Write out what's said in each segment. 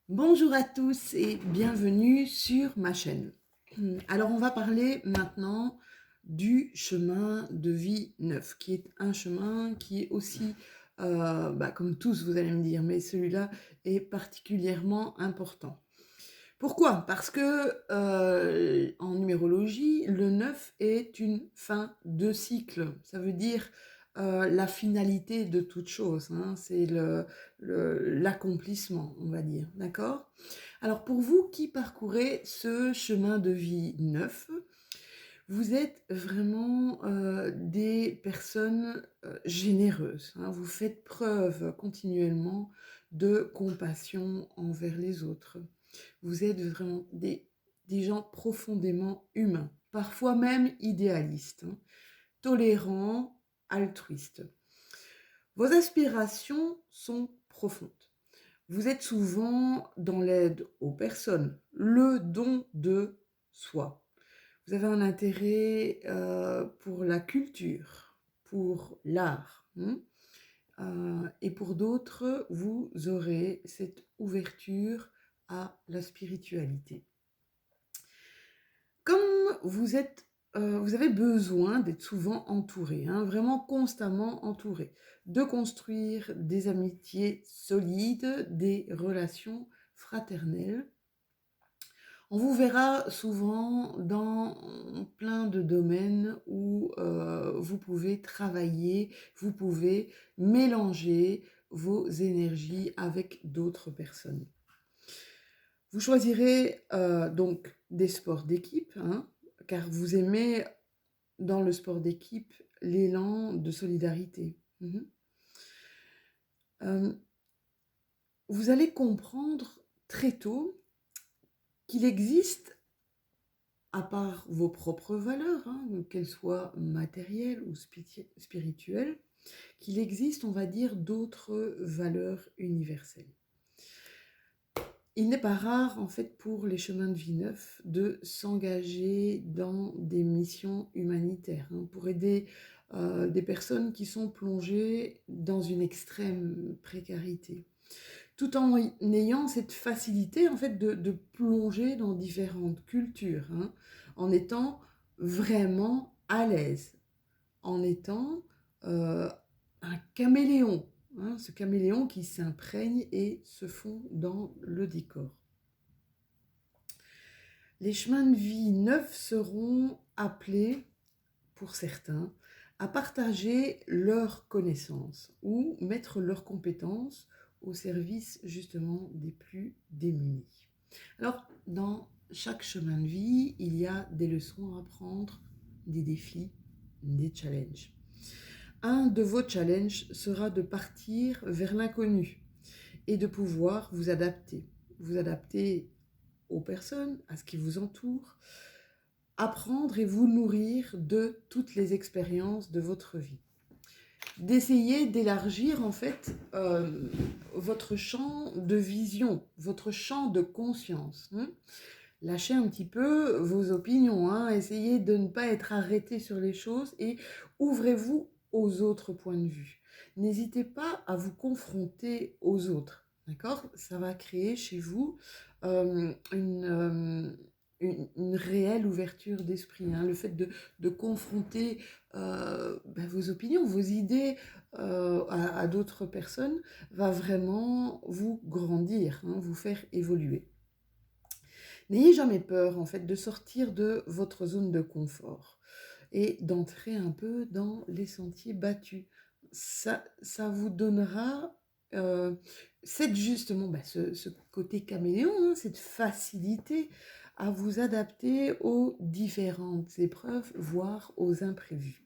Bonjour à tous et bienvenue sur ma chaîne. Alors on va parler maintenant du chemin de vie neuf, qui est un chemin qui est aussi, comme tous vous allez me dire, mais celui-là est particulièrement important. Pourquoi? Parce que en numérologie, le 9 est une fin de cycle. Ça veut dire la finalité de toute chose, hein. C'est l'accomplissement, on va dire. D'accord? Alors pour vous qui parcourez ce chemin de vie 9, vous êtes vraiment des personnes généreuses, hein. Vous faites preuve continuellement de compassion envers les autres. Vous êtes vraiment des gens profondément humains, parfois même idéalistes, hein, tolérants, altruistes. Vos aspirations sont profondes. Vous êtes souvent dans l'aide aux personnes, le don de soi. Vous avez un intérêt pour la culture, pour l'art, hein. Et pour d'autres, vous aurez cette ouverture à la spiritualité. Comme vous avez besoin d'être souvent entouré, hein, vraiment constamment entouré, de construire des amitiés solides, des relations fraternelles. On vous verra souvent dans plein de domaines où vous pouvez travailler, vous pouvez mélanger vos énergies avec d'autres personnes. Vous choisirez donc des sports d'équipe, hein, car vous aimez dans le sport d'équipe l'élan de solidarité. Euh, vous allez comprendre très tôt qu'il existe, à part vos propres valeurs, hein, qu'elles soient matérielles ou spirituelles, qu'il existe, on va dire, d'autres valeurs universelles. Il n'est pas rare, en fait, pour les chemins de vie neufs, de s'engager dans des missions humanitaires, hein, pour aider des personnes qui sont plongées dans une extrême précarité, tout en ayant cette facilité, en fait, de plonger dans différentes cultures, hein, en étant vraiment à l'aise, en étant un caméléon, hein, ce caméléon qui s'imprègne et se fond dans le décor. Les chemins de vie neufs seront appelés, pour certains, à partager leurs connaissances ou mettre leurs compétences au service justement des plus démunis. Alors, dans chaque chemin de vie, il y a des leçons à apprendre, des défis, des challenges. Un de vos challenges sera de partir vers l'inconnu et de pouvoir vous adapter. Vous adapter aux personnes, à ce qui vous entoure, apprendre et vous nourrir de toutes les expériences de votre vie. D'essayer d'élargir en fait votre champ de vision, votre champ de conscience. Lâchez un petit peu vos opinions, hein. Essayez de ne pas être arrêté sur les choses et ouvrez-vous aux autres points de vue. N'hésitez pas à vous confronter aux autres, d'accord? Ça va créer chez vous une réelle ouverture d'esprit, hein. Le fait de confronter vos opinions, vos idées à d'autres personnes va vraiment vous grandir, hein, vous faire évoluer. N'ayez jamais peur, en fait, de sortir de votre zone de confort et d'entrer un peu dans les sentiers battus. Ça vous donnera justement ce côté caméléon, hein, cette facilité à vous adapter aux différentes épreuves, voire aux imprévus.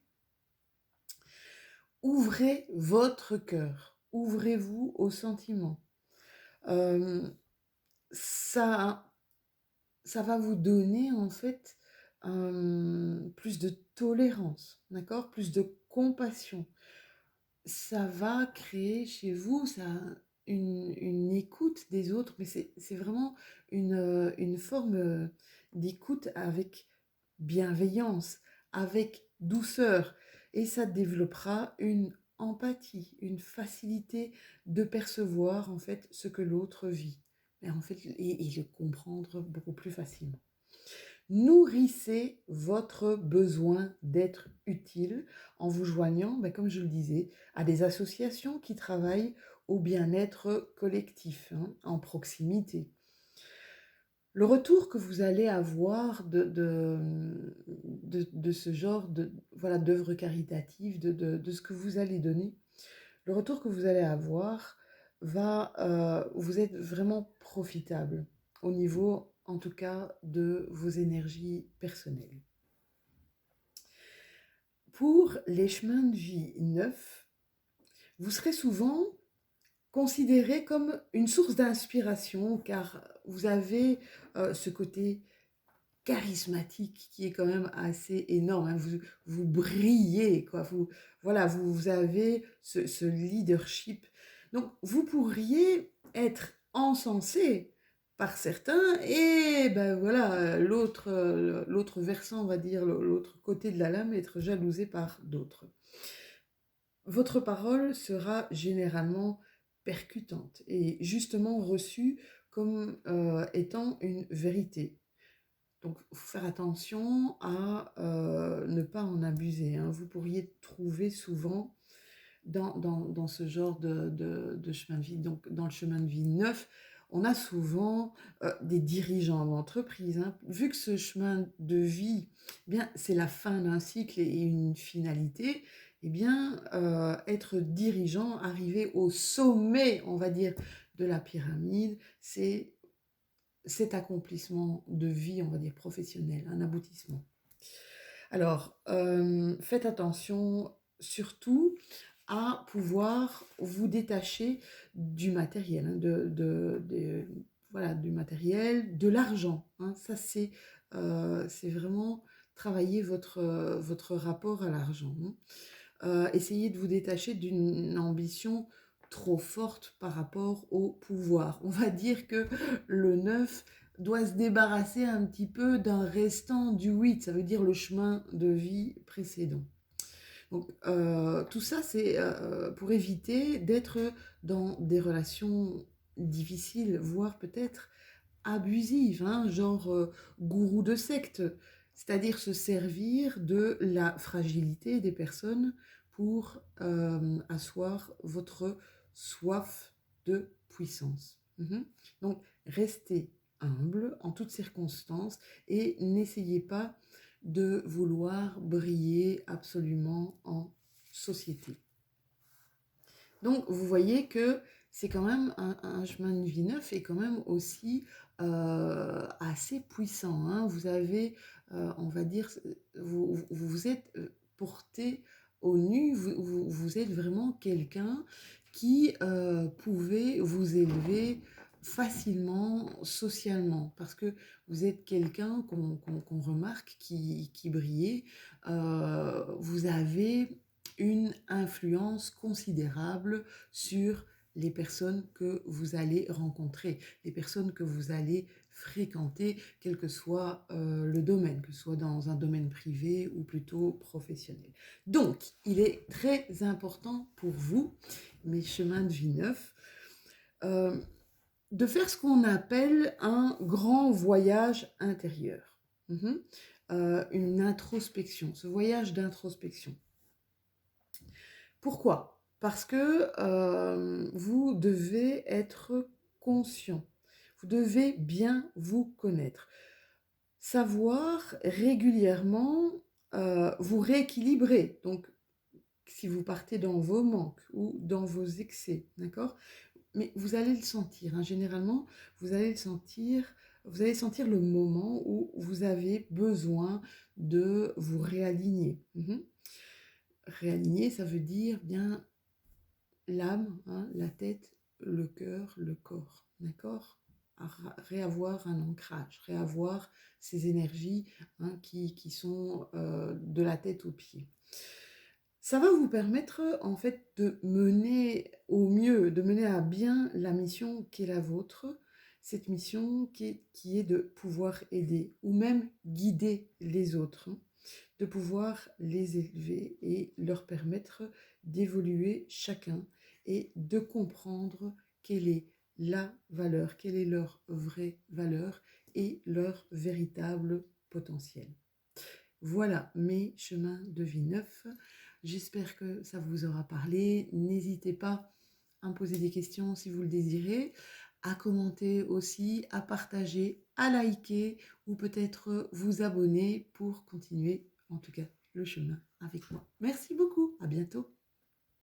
Ouvrez votre cœur, ouvrez-vous aux sentiments. Euh, ça ça va vous donner en fait plus de tolérance, d'accord? Plus de compassion. Ça va créer chez vous une écoute des autres, mais c'est vraiment une forme d'écoute avec bienveillance, avec douceur. Et ça développera une empathie, une facilité de percevoir en fait ce que l'autre vit. mais en fait, et le comprendre beaucoup plus facilement. Nourrissez votre besoin d'être utile en vous joignant, comme je le disais, à des associations qui travaillent au bien-être collectif, hein, en proximité. Le retour que vous allez avoir de ce genre voilà, d'œuvres caritatives, de ce que vous allez donner, le retour que vous allez avoir va vous être vraiment profitable au niveau, en tout cas, de vos énergies personnelles. Pour les chemins de vie neufs, vous serez souvent considéré comme une source d'inspiration car vous avez ce côté charismatique qui est quand même assez énorme, hein. Vous brillez, quoi. Voilà, vous avez ce leadership. Donc, vous pourriez être encensé par certains et voilà, l'autre versant, on va dire, l'autre côté de la lame, être jalousé par d'autres. Votre parole sera généralement percutante et justement reçue comme étant une vérité. Donc, il faut faire attention à ne pas en abuser, hein. Vous pourriez trouver souvent dans ce genre de chemin de vie, donc dans le chemin de vie neuf, on a souvent des dirigeants d'entreprise, hein. Vu que ce chemin de vie, c'est la fin d'un cycle et une finalité, être dirigeant, arriver au sommet, on va dire, de la pyramide, c'est cet accomplissement de vie, on va dire, professionnel, un aboutissement. Alors, faites attention surtout à pouvoir vous détacher du matériel, hein, voilà, du matériel, de l'argent, hein. Ça, c'est vraiment travailler votre rapport à l'argent, hein. Essayez de vous détacher d'une ambition trop forte par rapport au pouvoir. On va dire que le 9 doit se débarrasser un petit peu d'un restant du 8, ça veut dire le chemin de vie précédent. Donc, tout ça, c'est pour éviter d'être dans des relations difficiles, voire peut-être abusive, hein, genre gourou de secte, c'est-à-dire se servir de la fragilité des personnes pour asseoir votre soif de puissance. Donc, restez humble en toutes circonstances et n'essayez pas de vouloir briller absolument en société. Donc, vous voyez que c'est quand même un chemin de vie neuf et quand même aussi assez puissant, hein. Vous avez, on va dire, vous êtes porté au nu, vous êtes vraiment quelqu'un qui pouvait vous élever facilement socialement parce que vous êtes quelqu'un qu'on remarque qui brillait. Vous avez une influence considérable sur les personnes que vous allez rencontrer, les personnes que vous allez fréquenter, quel que soit le domaine, que ce soit dans un domaine privé ou plutôt professionnel. Donc, il est très important pour vous, mes chemins de vie neufs, de faire ce qu'on appelle un grand voyage intérieur. Une introspection, ce voyage d'introspection. Pourquoi ? Parce que vous devez être conscient, vous devez bien vous connaître, savoir régulièrement vous rééquilibrer. Donc, si vous partez dans vos manques ou dans vos excès, d'accord ? Mais vous allez le sentir, hein. Généralement, vous allez sentir le moment où vous avez besoin de vous réaligner. Réaligner, ça veut dire bien l'âme, hein, la tête, le cœur, le corps, d'accord ? Réavoir un ancrage, réavoir ces énergies, hein, qui sont de la tête aux pieds. Ça va vous permettre en fait de mener au mieux, de mener à bien la mission qui est la vôtre, cette mission qui est de pouvoir aider ou même guider les autres, hein, de pouvoir les élever et leur permettre d'évoluer chacun et de comprendre quelle est la valeur, quelle est leur vraie valeur et leur véritable potentiel. Voilà mes chemins de vie neufs. J'espère que ça vous aura parlé. N'hésitez pas à me poser des questions si vous le désirez, à commenter aussi, à partager, à liker ou peut-être vous abonner pour continuer en tout cas le chemin avec moi. Merci beaucoup, à bientôt.